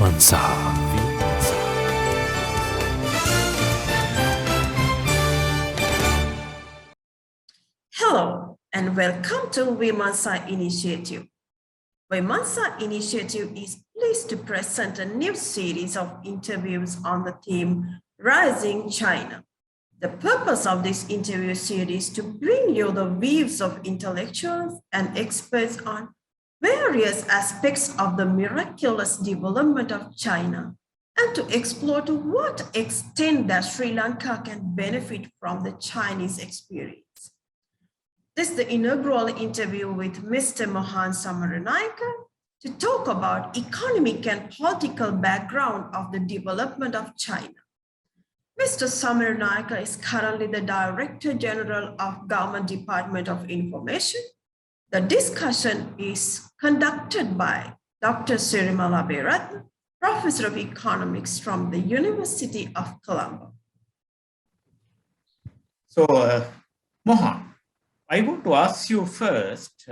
Vimansa. Hello and welcome to Vimansa Initiative. Vimansa Initiative is pleased to present a new series of interviews on the theme Rising China. The purpose of this interview series is to bring you the views of intellectuals and experts on various aspects of the miraculous development of China and to explore to what extent that Sri Lanka can benefit from the Chinese experience. This is the inaugural interview with Mr. Mohan Samaranayake to talk about economic and political background of the development of China. Mr. Samaranayake is currently the Director General of Government Department of Information. The discussion is conducted by Dr. Sirimala Berat, Professor of Economics from the University of Colombo. So, Mohan, I want to ask you first,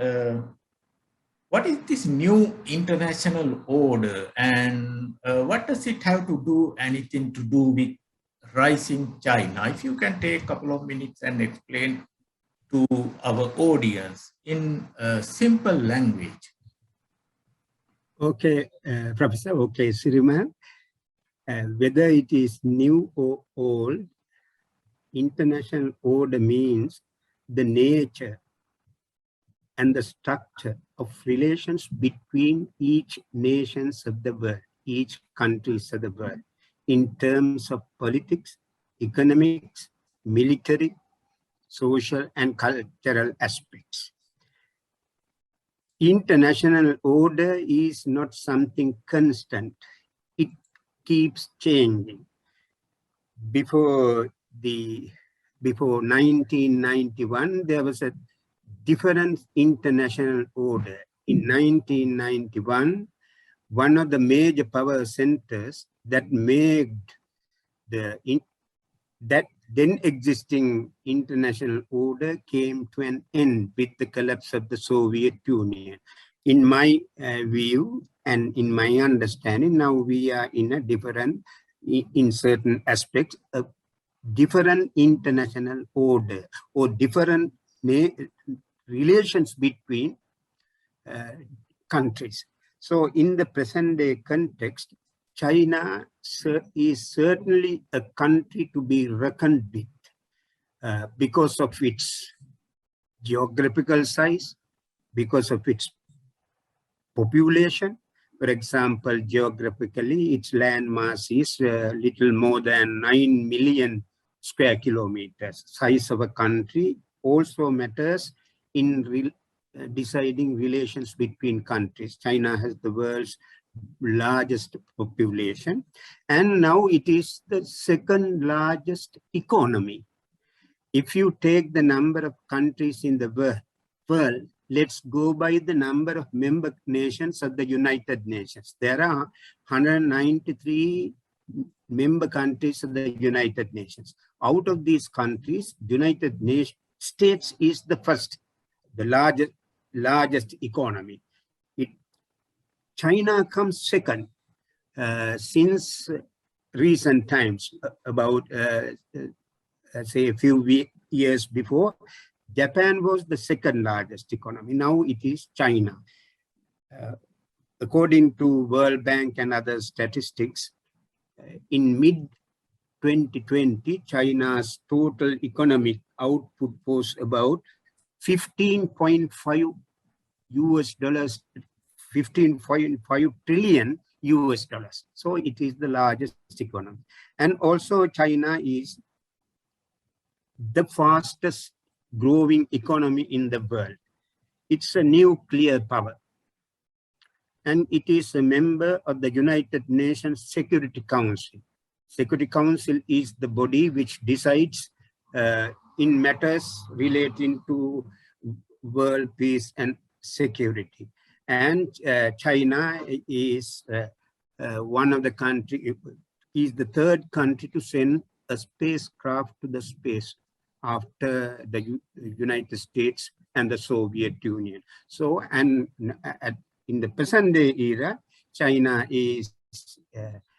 what is this new international order and what does it have to do, anything to do with rising China? If you can take a couple of minutes and explain to our audience in simple language. Okay, Professor, okay, Siriman, whether it is new or old, international order means the nature and the structure of relations between each nations of the world, each countries of the world, in terms of politics, economics, military, social, and cultural aspects. International order is not something constant. It keeps changing. Before 1991, there was a different international order. In 1991, one of the major power centers that made that then existing international order came to an end with the collapse of the Soviet Union. In my view and in my understanding, now we are in a different, in certain aspects, a different international order or different relations between countries. So in the present day context, China is certainly a country to be reckoned with because of its geographical size, because of its population. For example, geographically, its land mass is little more than 9 million square kilometers. Size of a country also matters in deciding relations between countries. China has the world's largest population, and now it is the second largest economy. If you take the number of countries in the world, let's go by the number of member nations of the United Nations. There are 193 member countries of the United Nations. Out of these countries, United States is the first, the largest economy. China comes second since recent times, about say a few years before. Japan was the second largest economy. Now it is China. According to World Bank and other statistics, in mid-2020, China's total economic output was about 15.5 trillion US dollars. So it is the largest economy. And also China is the fastest growing economy in the world. It's a nuclear power. And it is a member of the United Nations Security Council. Security Council is the body which decides in matters relating to world peace and security. And China is one of the countries, is the third country to send a spacecraft to the space after the United States and the Soviet Union. So, and in the present day era, China is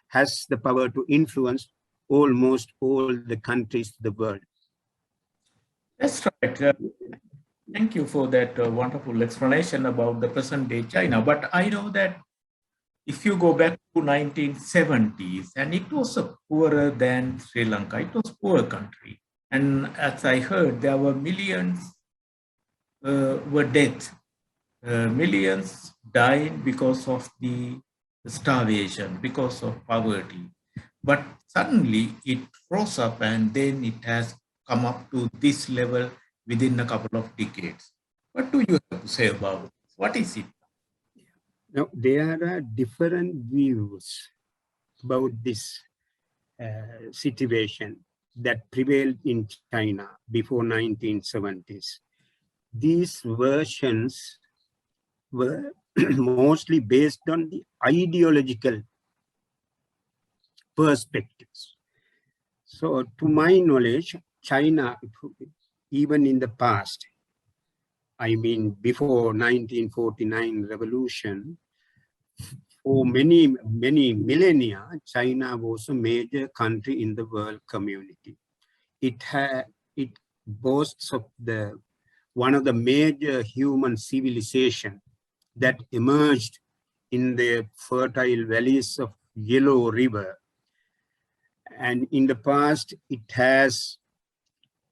has the power to influence almost all the countries of the world. That's right. Thank you for that wonderful explanation about the present day China. But I know that if you go back to 1970s, and it was poorer than Sri Lanka, it was a poor country. And as I heard, there were millions were dead. Millions died because of the starvation, because of poverty. But suddenly it rose up and then it has come up to this level within a couple of decades. What do you have to say about it? What is it? Now, there are different views about this situation that prevailed in China before 1970s. These versions were mostly based on the ideological perspectives. So to my knowledge, China, even in the past, I mean before 1949 revolution, for many millennia, China was a major country in the world community. It boasts of one of the major human civilization that emerged in the fertile valleys of Yellow River. And in the past, it has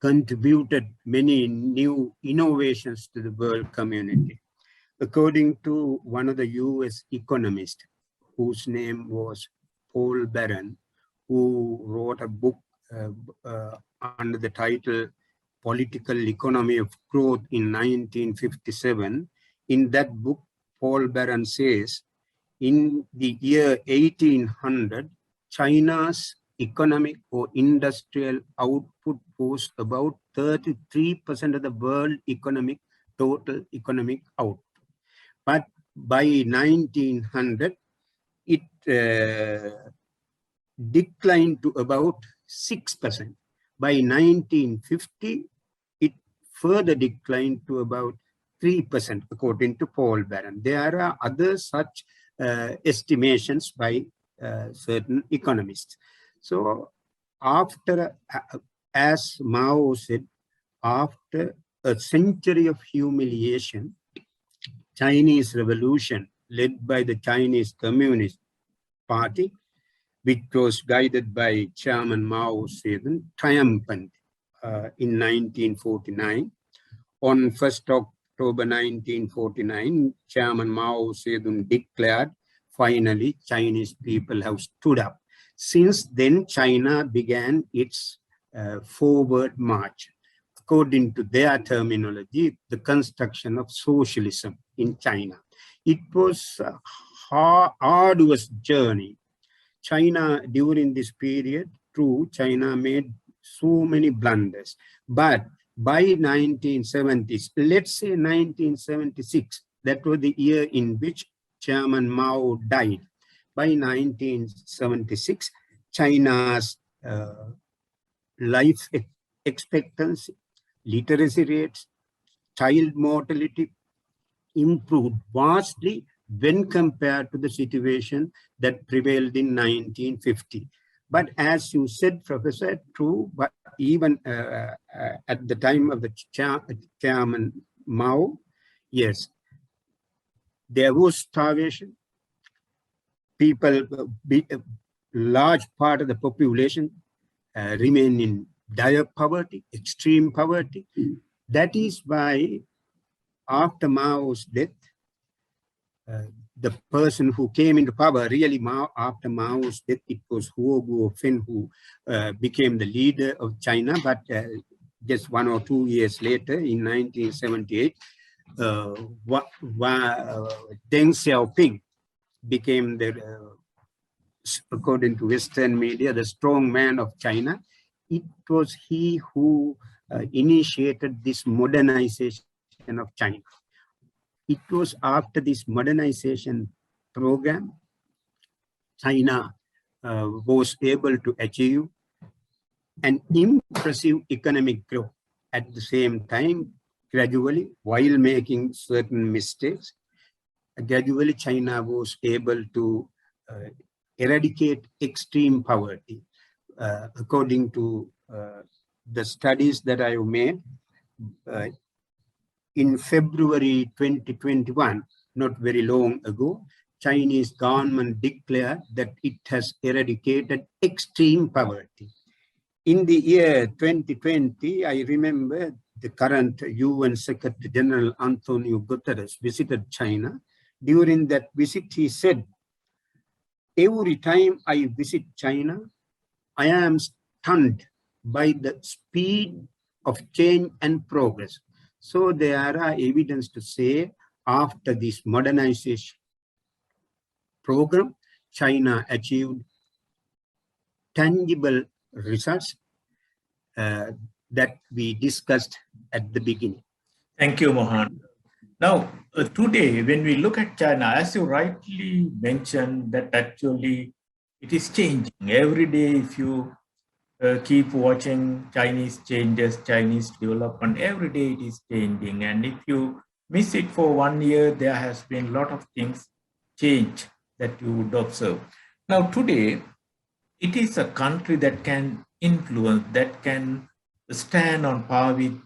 contributed many new innovations to the world community. According to one of the US economists, whose name was Paul Barron, who wrote a book under the title Political Economy of Growth in 1957, in that book, Paul Barron says, in the year 1800, China's economic or industrial output was about 33% of the world total economic output. But by 1900, it declined to about 6%. By 1950, it further declined to about 3%, according to Paul Barron. There are other such estimations by certain economists. So after, as Mao said, after a century of humiliation, Chinese Revolution, led by the Chinese Communist Party, which was guided by Chairman Mao Zedong, triumphant in 1949. On 1st October 1949, Chairman Mao Zedong declared, finally, Chinese people have stood up. Since then, China began its forward march. According to their terminology, the construction of socialism in China. It was a arduous journey. China, during this period, China made so many blunders. But by 1970s, let's say 1976, that was the year in which Chairman Mao died. By 1976, China's life expectancy, literacy rates, child mortality improved vastly when compared to the situation that prevailed in 1950. But as you said, Professor, true, but even at the time of the Chairman Mao, yes, there was starvation. People, a large part of the population remain in dire poverty, extreme poverty. That is why after Mao's death, the person who came into power, really after Mao's death, it was Huo Guofen who became the leader of China. But just 1 or 2 years later, in 1978, Deng Xiaoping became according to Western media, the strong man of China. It was he who initiated this modernization of China. It was after this modernization program, China was able to achieve an impressive economic growth. At the same time, gradually, while making certain mistakes, gradually China was able to eradicate extreme poverty. According to the studies that I made, in February 2021, not very long ago, Chinese government declared that it has eradicated extreme poverty. In the year 2020, I remember the current UN Secretary General Antonio Guterres visited China. During that visit, he said, "Every time I visit China, I am stunned by the speed of change and progress." So there are evidence to say after this modernization program, China achieved tangible results that we discussed at the beginning. Thank you, Mohan. Now, today, when we look at China, as you rightly mentioned, that actually it is changing. Every day, if you keep watching Chinese changes, Chinese development, every day it is changing. And if you miss it for 1 year, there has been a lot of things change that you would observe. Now, today, it is a country that can influence, that can stand on par with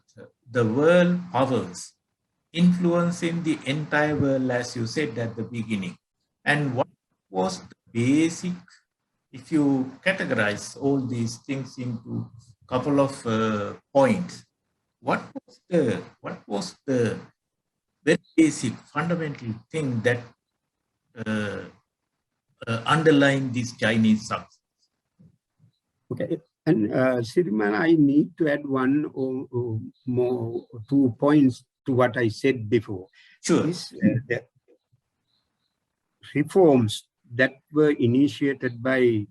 the world powers, influencing the entire world, as you said at the beginning. And what was the basic, if you categorize all these things into a couple of points, what was the very basic fundamental thing that underlying this Chinese success? Okay, and Siriman, I need to add one or more 2 points to what I said before. Sure. The reforms that were initiated by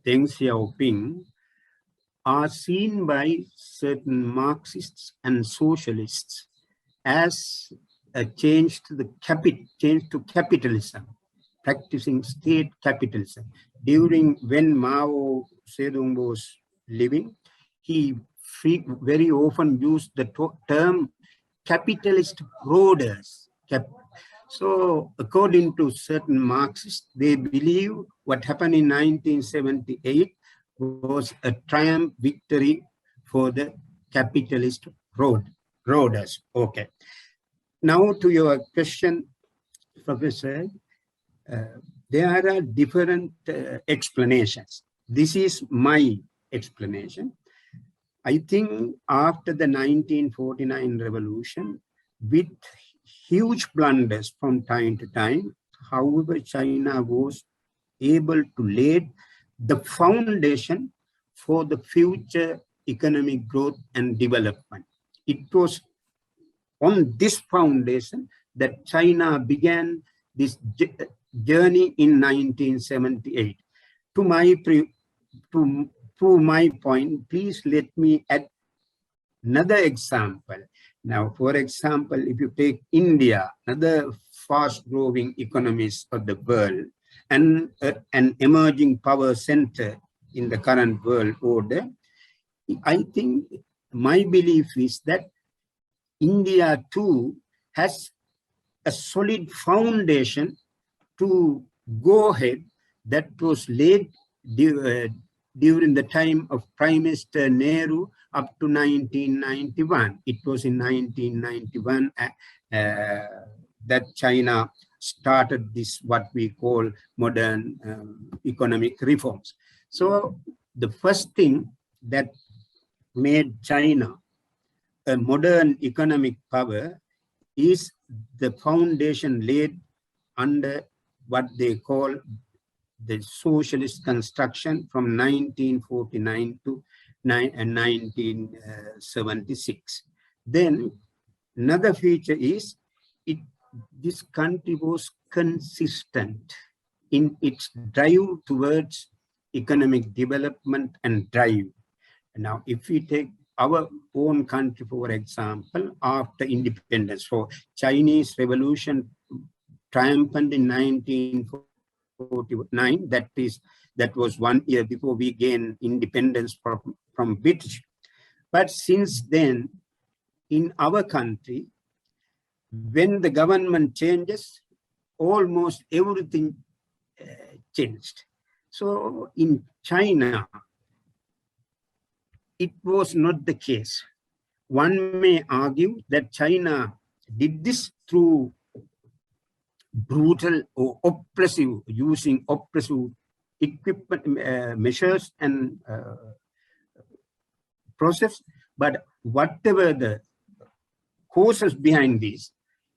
Deng Xiaoping are seen by certain Marxists and socialists as a change to capitalism, practicing state capitalism. When Mao Zedong was living, he very often used the term capitalist marauders. So according to certain Marxists, they believe what happened in 1978 was a triumph victory for the capitalist marauders. Okay. Now to your question, Professor, there are different explanations. This is my explanation. I think after the 1949 revolution, with huge blunders from time to time, however, China was able to lay the foundation for the future economic growth and development. It was on this foundation that China began this journey in 1978. To my point, please let me add another example. Now, for example, if you take India, another fast-growing economies of the world and an emerging power center in the current world order, I think my belief is that India too has a solid foundation to go ahead that was laid during the time of Prime Minister Nehru up to 1991. It was in 1991 that China started this, what we call modern economic reforms. So the first thing that made China a modern economic power is the foundation laid under what they call the socialist construction from 1949 to 1976. Then another feature is this country was consistent in its drive towards economic development and drive. Now, if we take our own country, for example, after independence, for Chinese Revolution triumphant in 1949, that was 1 year before we gained independence from British. But since then, in our country, when the government changes, almost everything changed. So in China, it was not the case. One may argue that China did this through brutal or oppressive, using oppressive equipment measures and process, but whatever the causes behind this,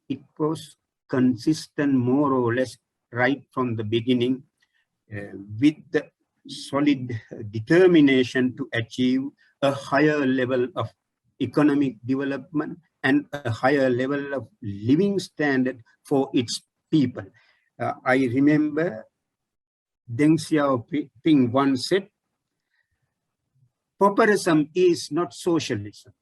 it was consistent more or less right from the beginning with the solid determination to achieve a higher level of economic development and a higher level of living standard for its people. I remember Deng Xiaoping once said, pauperism is not socialism.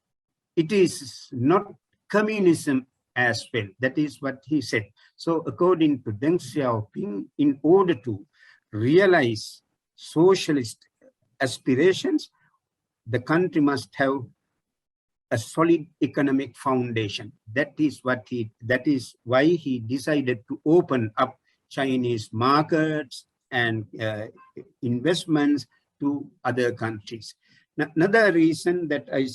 It is not communism as well. That is what he said. So according to Deng Xiaoping, in order to realize socialist aspirations, the country must have a solid economic foundation. That is why he decided to open up Chinese markets and investments to other countries. Another reason that I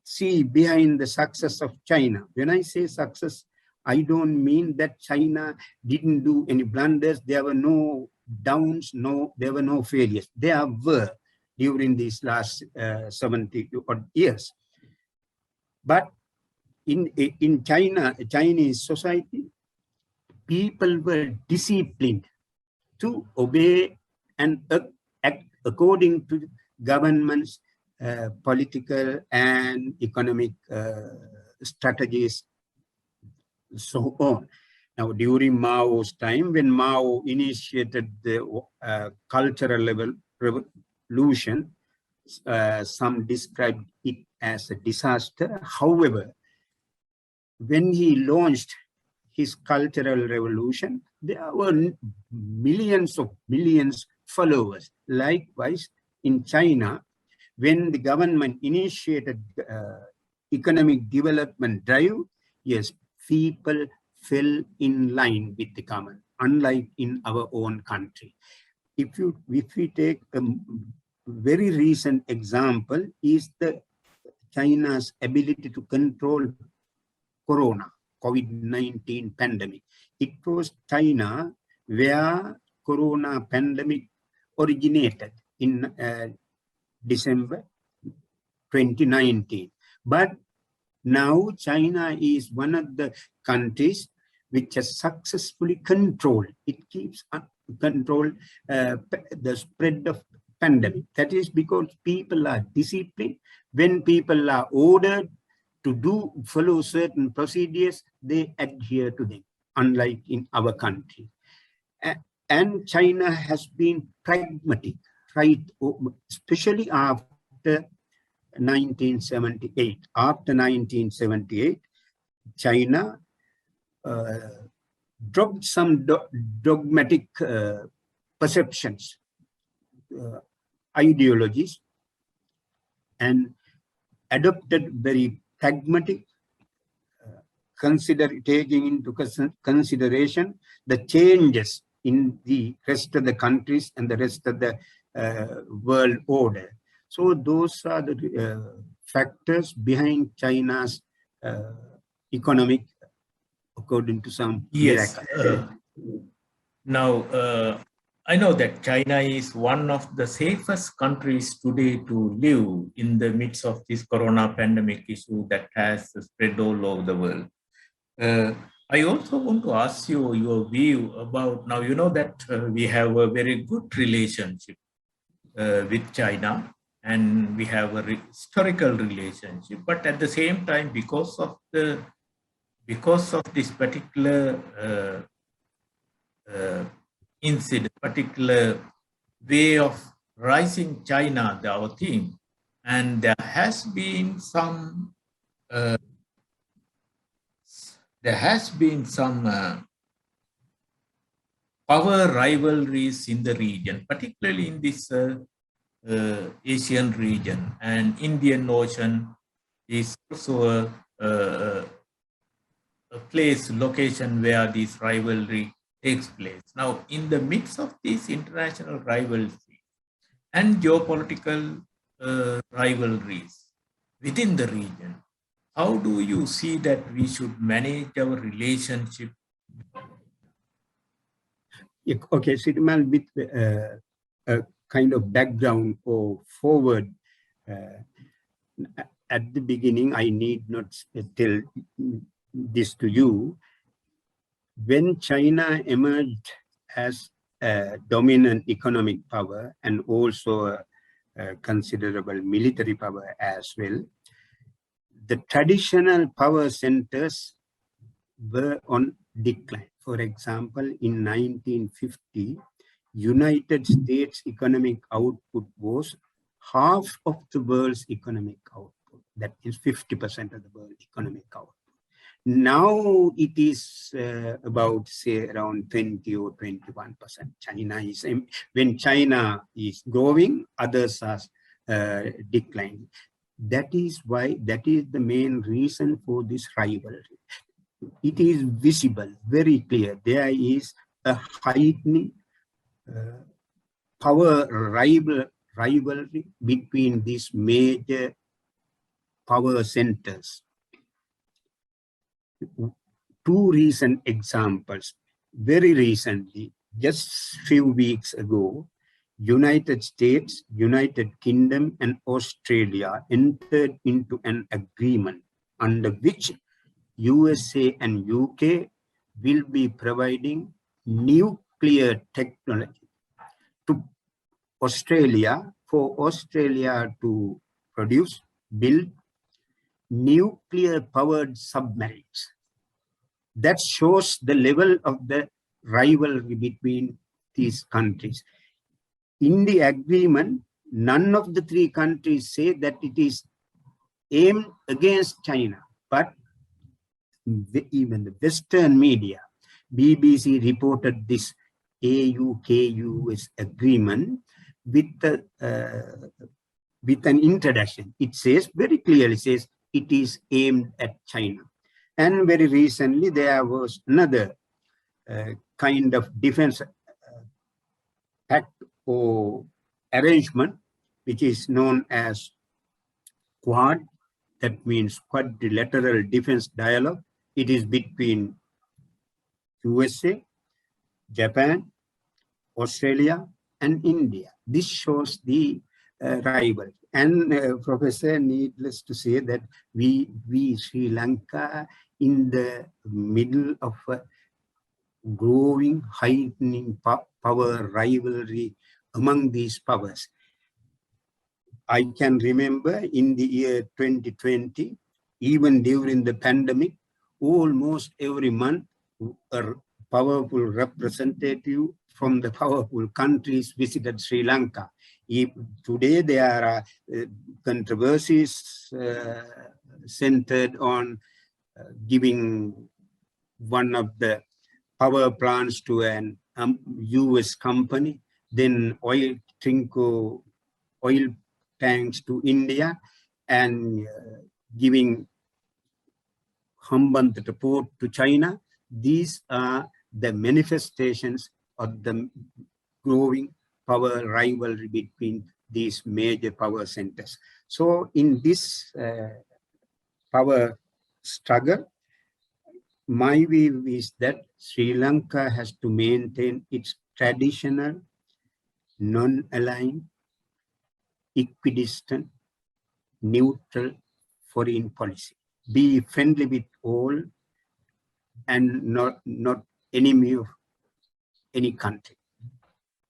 see behind the success of China, when I say success, I don't mean that China didn't do any blunders. There were no downs, there were no failures. There were during these last 70 odd years. But in China, Chinese society, people were disciplined to obey and act according to government's political and economic strategies, so on. Now, during Mao's time, when Mao initiated the cultural revolution, some described it as a disaster. However, when he launched his cultural revolution, there were millions followers. Likewise, in China, when the government initiated economic development drive, yes, people fell in line with the government, unlike in our own country. If we take a very recent example, is the China's ability to control Corona, COVID-19 pandemic. It was China where Corona pandemic originated in December 2019. But now China is one of the countries which has successfully controlled. It keeps control the spread of pandemic. That is because people are disciplined. When people are ordered to follow certain procedures, they adhere to them, unlike in our country. And China has been pragmatic, right? Especially after 1978. After 1978, China dropped some dogmatic perceptions, ideologies, and adopted very pragmatic, taking into consideration the changes in the rest of the countries and the rest of the world order. So those are the factors behind China's economic, according to some. Yes. Now, I know that China is one of the safest countries today to live in the midst of this corona pandemic issue that has spread all over the world. I also want to ask you your view about, now you know that we have a very good relationship with China, and we have a historical relationship, but at the same time, because of this particular incident, particular way of rising China, our theme, and there has been some power rivalries in the region, particularly in this Asian region, and Indian Ocean is also a location where this rivalry takes place. Now, in the midst of these international rivalries and geopolitical rivalries within the region, how do you see that we should manage our relationship? Okay, Sitimal, with a kind of background or forward, at the beginning, I need not tell this to you. When China emerged as a dominant economic power and also a considerable military power as well, the traditional power centers were on decline. For example, in 1950, United States economic output was half of the world's economic output. That is 50% of the world economic output. Now it is about, say, around 20 or 21%. China is, when China is growing, others are declining. That is why, that is the main reason for this rivalry. It is visible, very clear. There is a heightening power rivalry between these major power centers. Two recent examples. Very recently, just few weeks ago, United States, United Kingdom, and Australia entered into an agreement under which USA and UK will be providing nuclear technology to Australia, for Australia to produce, build nuclear-powered submarines. That shows the level of the rivalry between these countries. In the agreement, none of the three countries say that it is aimed against China, but even the Western media, BBC reported this AUKUS agreement with an introduction. It says very clearly, says it is aimed at China. And very recently, there was another kind of defense pact or arrangement, which is known as Quad. That means quadrilateral defense dialogue. It is between USA, Japan, Australia, and India. This shows the rival. And Professor, needless to say that we Sri Lanka, in the middle of a growing, heightening power rivalry among these powers. I can remember in the year 2020, even during the pandemic, almost every month, a powerful representative from the powerful countries visited Sri Lanka. Today, there are controversies centered on giving one of the power plants to an US company, then Trinco oil tanks to India, and giving Hambantota port to China. These are the manifestations of the growing power rivalry between these major power centers. So in this power struggle, my view is that Sri Lanka has to maintain its traditional, non-aligned, equidistant, neutral foreign policy. Be friendly with all and not enemy of any country.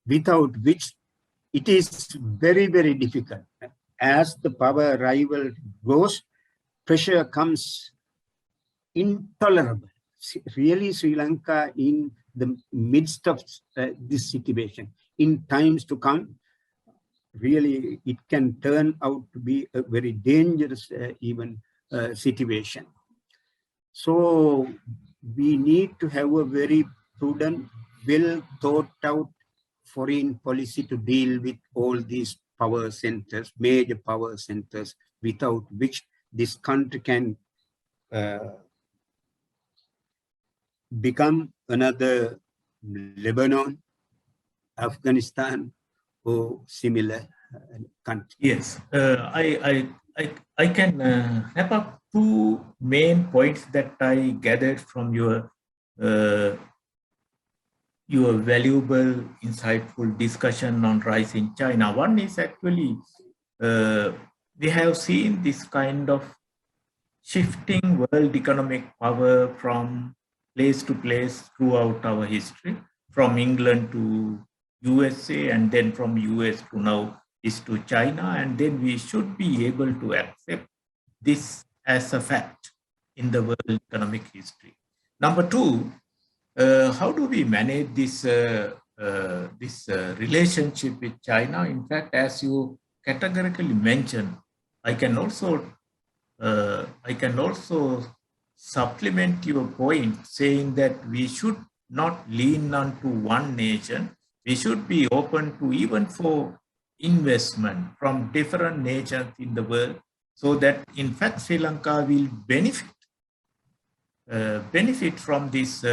Without which it is very, very difficult. As the power rival grows, pressure comes intolerable. Really, Sri Lanka in the midst of this situation, in times to come, really it can turn out to be a very dangerous situation. So we need to have a very prudent, well thought out foreign policy to deal with all these power centers, major power centers, without which this country can become another Lebanon, Afghanistan, or similar countries? Yes, I can wrap up two main points that I gathered from your valuable, insightful discussion on rise in China. One is actually we have seen this kind of shifting world economic power from place to place throughout our history, from England to USA, and then from US to now is to China, and then we should be able to accept this as a fact in the world economic history. Number two, how do we manage this relationship with China? In fact, as you categorically mentioned, I can also supplement your point, saying that we should not lean on to one nation. We should be open to even for investment from different nations in the world, so that in fact Sri Lanka will benefit from this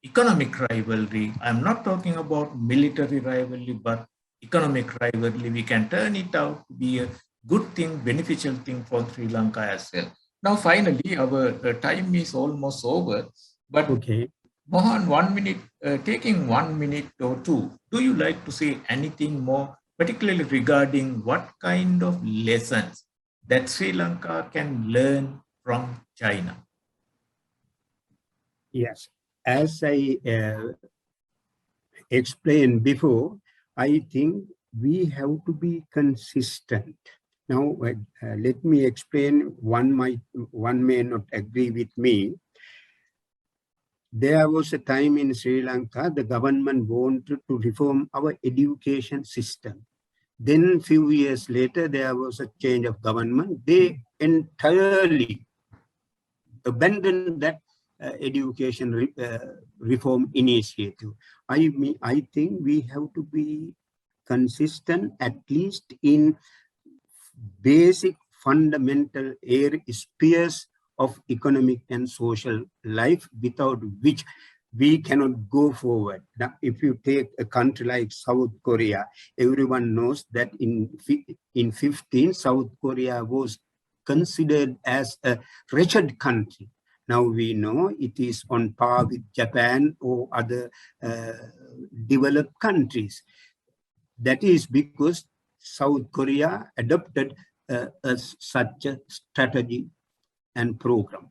economic rivalry. I'm not talking about military rivalry, but economic rivalry. We can turn it out to be a good thing, beneficial thing for Sri Lanka as well. Now, finally, our time is almost over. But Okay. Mohan, 1 minute, taking 1 minute or two, do you like to say anything more, particularly regarding what kind of lessons that Sri Lanka can learn from China? Yes, as I explained before, I think we have to be consistent. Now, let me explain. One may not agree with me. There was a time in Sri Lanka, the government wanted to reform our education system. Then few years later, there was a change of government. They entirely abandoned that education reform initiative. I think we have to be consistent, at least in basic fundamental spheres of economic and social life, without which we cannot go forward. Now, if you take a country like South Korea, everyone knows that in 15, South Korea was considered as a wretched country. Now we know it is on par with Japan or other developed countries. That is because South Korea adopted such a strategy and program.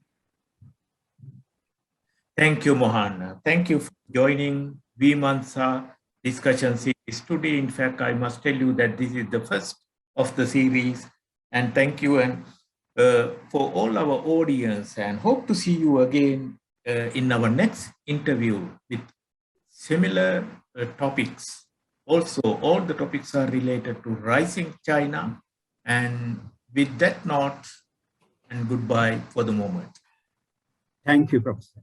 Thank you, Mohan. Thank you for joining Vimansa discussion series today. In fact, I must tell you that this is the first of the series. And thank you for all our audience, and hope to see you again in our next interview with similar topics. Also, all the topics are related to rising China. And with that note, and goodbye for the moment. Thank you, Professor.